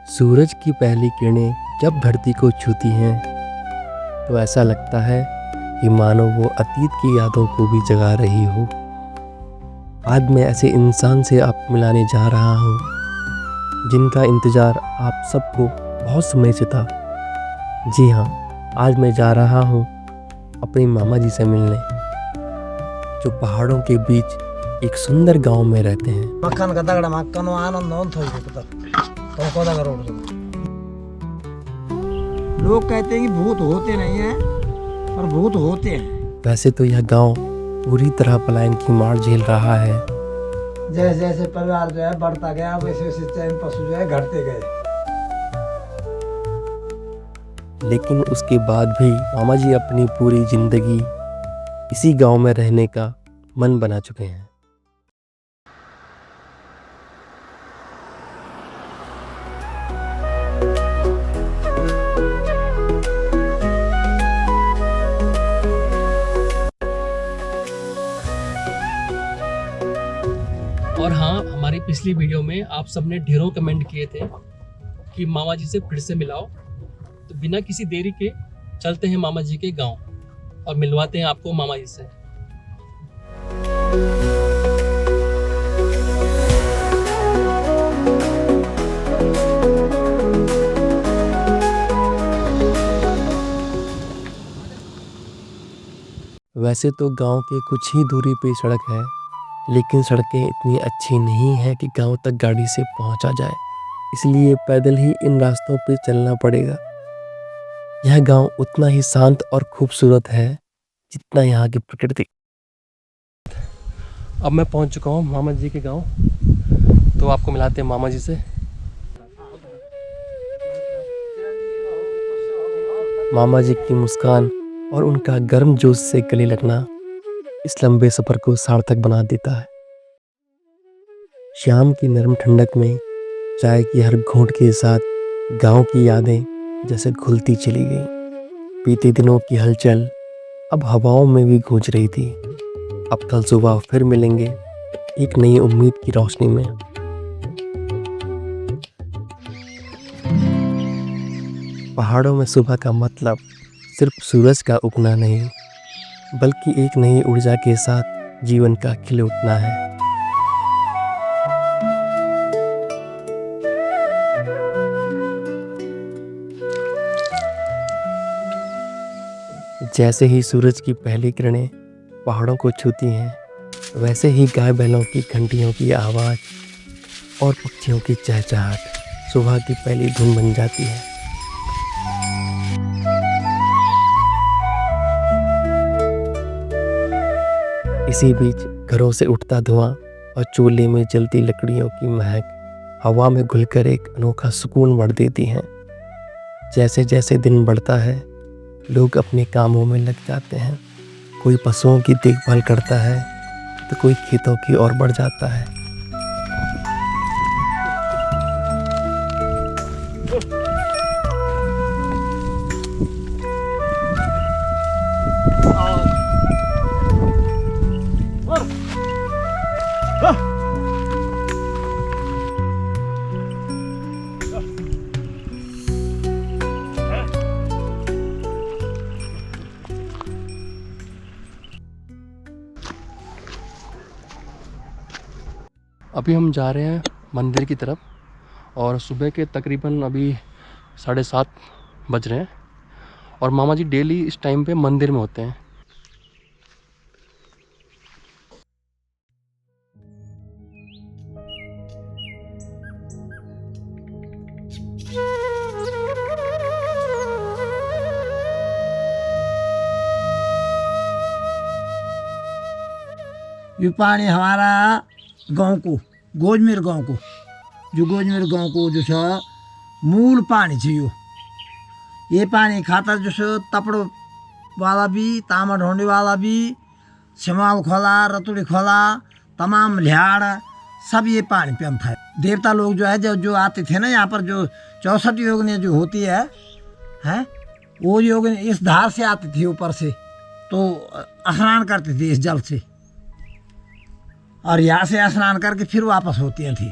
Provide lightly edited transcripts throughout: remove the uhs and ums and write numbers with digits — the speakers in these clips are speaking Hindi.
सूरज की पहली किरणें जब धरती को छूती हैं तो ऐसा लगता है कि मानो वो अतीत की यादों को भी जगा रही हो। आज मैं ऐसे इंसान से आपको मिलाने जा रहा हूँ जिनका इंतज़ार आप सबको बहुत समय से था। जी हाँ, आज मैं जा रहा हूँ अपने मामा जी से मिलने, जो पहाड़ों के बीच एक सुंदर गांव में रहते हैं। मक्खन का दगड़ा मक्खन आनंद लोग कहते हैं कि भूत होते नहीं हैं, पर भूत होते हैं। वैसे तो यह गांव पूरी तरह पलायन की मार झेल रहा है। जैसे जैसे परिवार जो है बढ़ता गया, वैसे वैसे चैन पशु जो है घटते गए। लेकिन उसके बाद भी मामा जी अपनी पूरी जिंदगी इसी गांव में रहने का मन बना चुके हैं। और हाँ, हमारी पिछली वीडियो में आप सबने ढेरों कमेंट किए थे कि मामा जी से फिर से मिलाओ, तो बिना किसी देरी के चलते हैं मामा जी के गांव और मिलवाते हैं आपको मामा जी से। वैसे तो गांव के कुछ ही दूरी पे सड़क है, लेकिन सड़कें इतनी अच्छी नहीं हैं कि गांव तक गाड़ी से पहुंचा जाए, इसलिए पैदल ही इन रास्तों पे चलना पड़ेगा। यह गांव उतना ही शांत और खूबसूरत है जितना यहाँ की प्रकृति। अब मैं पहुंच चुका हूँ मामा जी के गांव, तो आपको मिलाते हैं मामा जी से। मामा जी की मुस्कान और उनका गर्म जोश से गले लगना इस लंबे सफ़र को सार्थक बना देता है। शाम की नरम ठंडक में चाय की हर घूंट के साथ गांव की यादें जैसे घुलती चली गई। बीते दिनों की हलचल अब हवाओं में भी गूंज रही थी। अब कल सुबह फिर मिलेंगे एक नई उम्मीद की रोशनी में। पहाड़ों में सुबह का मतलब सिर्फ सूरज का उगना नहीं, बल्कि एक नई ऊर्जा के साथ जीवन का खिल उठना है। जैसे ही सूरज की पहली किरणें पहाड़ों को छूती हैं, वैसे ही गाय बैलों की घंटियों की आवाज़ और पक्षियों की चहचहाट सुबह की पहली धुन बन जाती है। इसी बीच घरों से उठता धुआं और चूल्हे में जलती लकड़ियों की महक हवा में घुलकर एक अनोखा सुकून भर देती हैं। जैसे जैसे दिन बढ़ता है, लोग अपने कामों में लग जाते हैं। कोई पशुओं की देखभाल करता है तो कोई खेतों की ओर बढ़ जाता है। अभी हम जा रहे हैं मंदिर की तरफ और सुबह के तकरीबन अभी 7:30 बज रहे हैं और मामा जी डेली इस टाइम पे मंदिर में होते हैं। ये पानी हमारा गांव को गोजमेर गांव को जो छ मूल पानी छ यो। ये पानी खातर जो छ तपड़ वाला भी, तामा ढोंडी वाला भी, सिमाल खोला, रतुड़ी खोला, तमाम लिहाड़ सब ये पानी पियन था। देवता लोग जो है जो आते थे ना यहाँ पर, जो 64 योगिनी जो होती है वो योगिनी इस धार से आती थी ऊपर से, तो स्नान करती थी इस जल से और यहाँ से स्नान करके फिर वापस होती थी।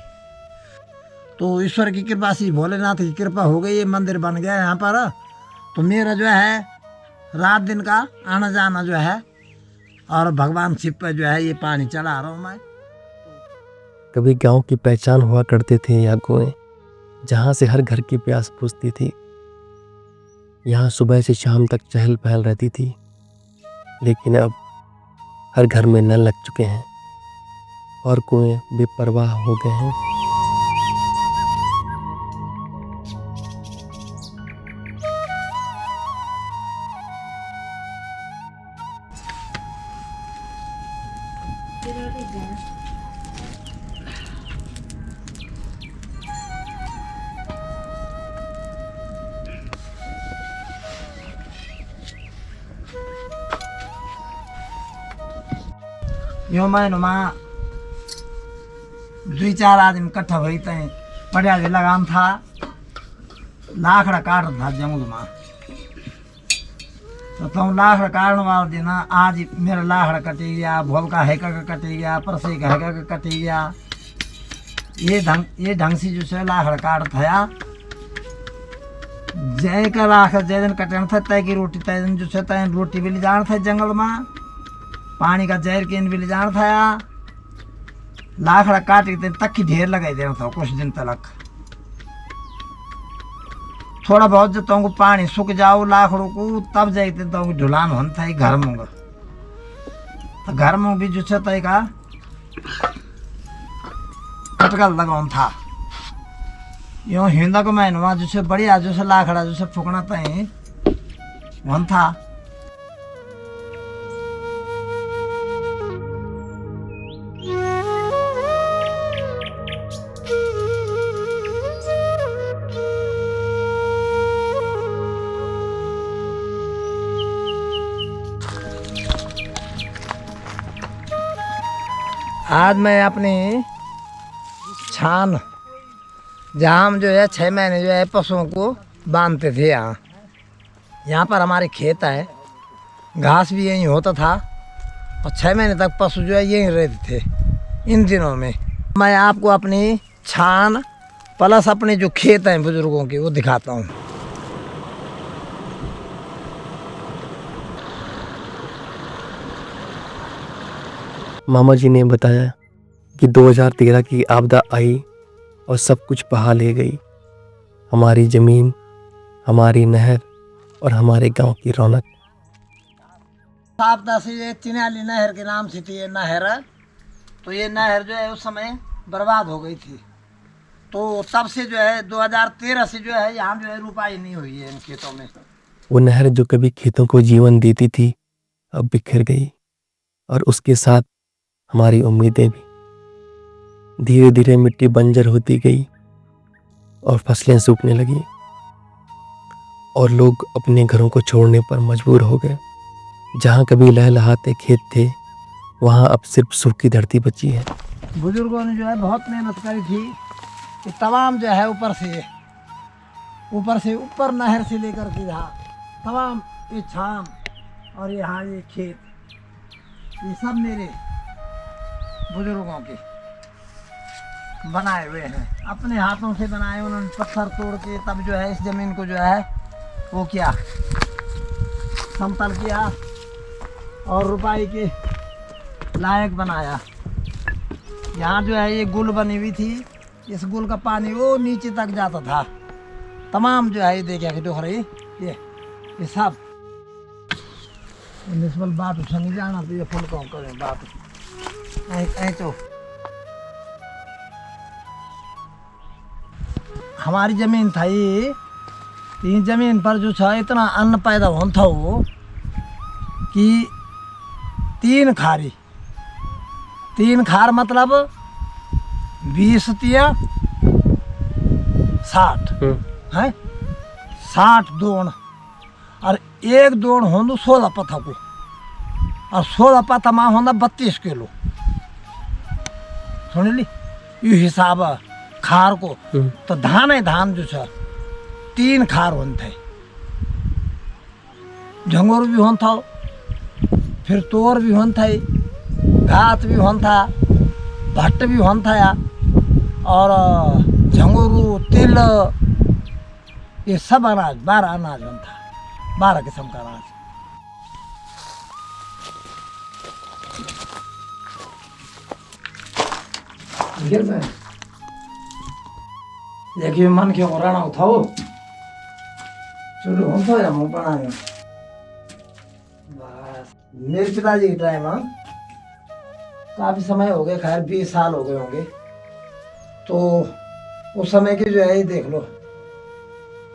तो तो ईश्वर की कृपा से, भोलेनाथ की कृपा हो गई, ये मंदिर बन गया यहाँ पर। तो मेरा जो है रात दिन का आना जाना जो है, और भगवान शिव पर जो है ये पानी चढ़ा रहा हूँ मैं। कभी गांव की पहचान हुआ करते थे यह कुएं, जहाँ से हर घर की प्यास बुझती थी। यहाँ सुबह से शाम तक चहल पहल रहती थी, लेकिन अब हर घर में नल लग चुके हैं और कुएं बेपरवाह हो गए हैं। यो महीनों में 2-4 आदमी इकट्ठा हुई तय बढ़िया भी लगाम था, लाखड़ा काट था जंगल में। तो तुम लाखड़ा काटने वाला दिन आज मेरा लाखड़ा कटी गया, भोल का हैका का कटी गया, परसे का हैका का कटी गया। ये ढंग से जो है लाखड़ा काट था। जय का लाख जय दिन कटना था, तय की रोटी तय दिन जो है तय रोटी भी ले जाना था जंगल में, पानी का जहर केन भी ले जाना था। लाखड़ा काट के तक की ढेर लगाई देना था कुछ दिन तक। थोड़ा बहुत जो तुमको पानी सूख जाओ लाखड़ों को, तब जाते तुमको ढुलान होना था घर में। तो घर में भी जो है का कटकल लगाना था। यो हिंदा को महीनों जो है बढ़िया जो है लाखड़ा जो है फूकना तय वन था। आज मैं अपनी छान, जहाँ हम जो है 6 महीने जो है पशुओं को बांधते थे, यहाँ पर हमारे खेत है, घास भी यहीं होता था और 6 महीने तक पशु जो है यहीं रहते थे। इन दिनों में मैं आपको अपनी छान प्लस अपने जो खेत हैं बुजुर्गों के वो दिखाता हूँ। मामा जी ने बताया कि 2013 की आपदा आई और सब कुछ बहा ले गई। हमारी ज़मीन, हमारी नहर और हमारे गांव की रौनक। आपदा से ये चिनाली नहर के नाम से थी ये नहर। तो ये नहर जो है उस समय बर्बाद हो गई थी। तो तब से जो है 2013 से जो है यहाँ जो है रुपाई नहीं हुई है इन खेतों में। वो नहर जो कभी खेतों को जीवन देती थी अब बिखर गई, और उसके साथ हमारी उम्मीदें भी। धीरे धीरे मिट्टी बंजर होती गई और फसलें सूखने लगी और लोग अपने घरों को छोड़ने पर मजबूर हो गए। जहाँ कभी लहलहाते खेत थे वहाँ अब सिर्फ सूखी धरती बची है। बुजुर्गों ने जो है बहुत मेहनत करी थी कि तमाम जो है ऊपर नहर से लेकर के यहाँ तमाम ये छाम और यहाँ ये खेत, ये सब मेरे बुजुर्गों के बनाए हुए हैं, अपने हाथों से बनाए। उन्होंने पत्थर तोड़ के तब जो है इस ज़मीन को जो है वो किया, समतल किया और रुपाई के लायक बनाया। यहाँ जो है ये गुल बनी हुई थी, इस गुल का पानी वो नीचे तक जाता था। तमाम जो है ये देखिए कि डोख रही ये सब म्यूनसिपल बात उठा नहीं जाना, तो ये फुल कौन करें बात तो हमारी ज़मीन था ये ज़मीन पर जो था इतना अन्न पैदा होता था वो कि 3 खार मतलब 20 तिया 60 है, 60 दोण और 1 दोण होंदो 16 पथा को, और 16 पथा मां होंदा 32 किलो। सुन ली ये हिसाब खार को। तो धान है, धान जो है 3 खार होते, झंगोर भी होता, फिर तोर भी होता, घात भी होता, भट्ट भी होता और झंगोरू, तिल, ये सब अनाज 12 अनाज बनता है, 12 किस्म का अनाज। देखिए मन के राणा उठाओ चलो हम तो या मुंह बनाने बस। मेरे पिताजी के टाइम काफी समय हो गए, खैर 20 साल हो गए होंगे। तो उस समय की जो है ये देख लो,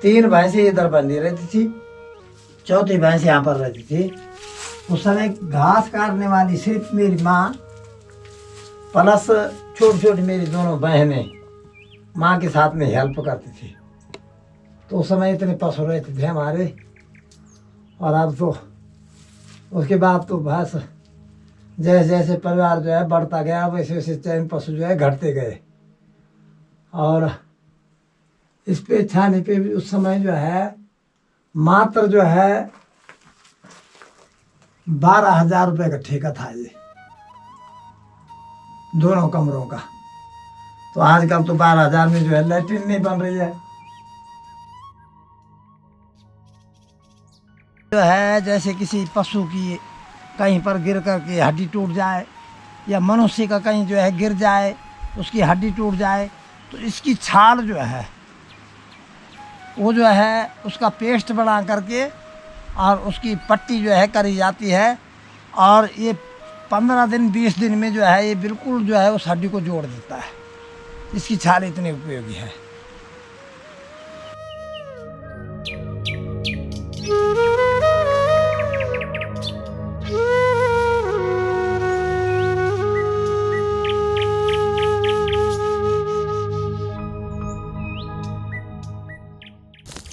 3 भैंसें इधर बंधी रहती थी, चौथी भैंस यहाँ पर रहती थी। उस समय घास काटने वाली सिर्फ मेरी माँ प्लस छोटी छोटी मेरी दोनों बहनें माँ के साथ में हेल्प करती थी। तो उस समय इतने पशु रहते थे हमारे। और अब तो उसके बाद तो बस जैसे जैसे परिवार जो है बढ़ता गया, वैसे वैसे चैन पशु जो है घटते गए। और इस पे छाने पे भी उस समय जो है मात्र जो है 12,000 रुपये का ठेका था ये दोनों कमरों का। तो आजकल तो 12,000 में जो है लैट्रिन नहीं बन रही है। जो है जैसे किसी पशु की कहीं पर गिर कर के हड्डी टूट जाए, या मनुष्य का कहीं जो है गिर जाए उसकी हड्डी टूट जाए, तो इसकी छाल जो है वो जो है उसका पेस्ट बना करके और उसकी पट्टी जो है करी जाती है। और ये 15 दिन 20 दिन में जो है ये बिल्कुल जो है उस हड्डी को जोड़ देता है। इसकी छाल इतनी उपयोगी है।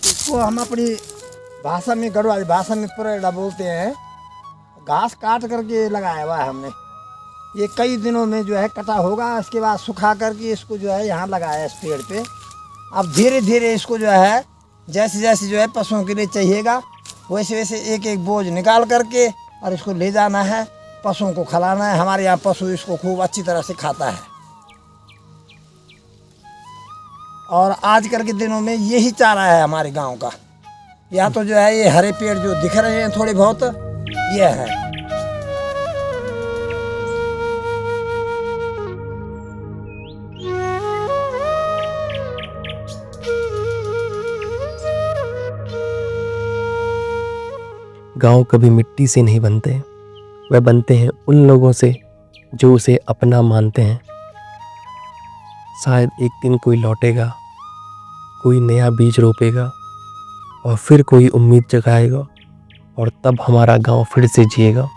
इसको हम अपनी भाषा में, गढ़वाली भाषा में परेड़ा बोलते हैं। घास काट करके लगाया हुआ है हमने। ये कई दिनों में जो है कटा होगा, इसके बाद सुखा करके इसको जो है यहाँ लगाया है इस पेड़ पे। अब धीरे धीरे इसको जो है जैसे जैसे जो है पशुओं के लिए चाहिएगा वैसे वैसे एक एक बोझ निकाल करके और इसको ले जाना है, पशुओं को खिलाना है। हमारे यहाँ पशु इसको खूब अच्छी तरह से खाता है। और आजकल के दिनों में यही चारा है हमारे गांव का। या तो जो है ये हरे पेड़ जो दिख रहे हैं थोड़े बहुत, ये है। गांव कभी मिट्टी से नहीं बनते, वह बनते हैं उन लोगों से जो उसे अपना मानते हैं। शायद एक दिन कोई लौटेगा, कोई नया बीज रोपेगा और फिर कोई उम्मीद जगाएगा, और तब हमारा गांव फिर से जिएगा।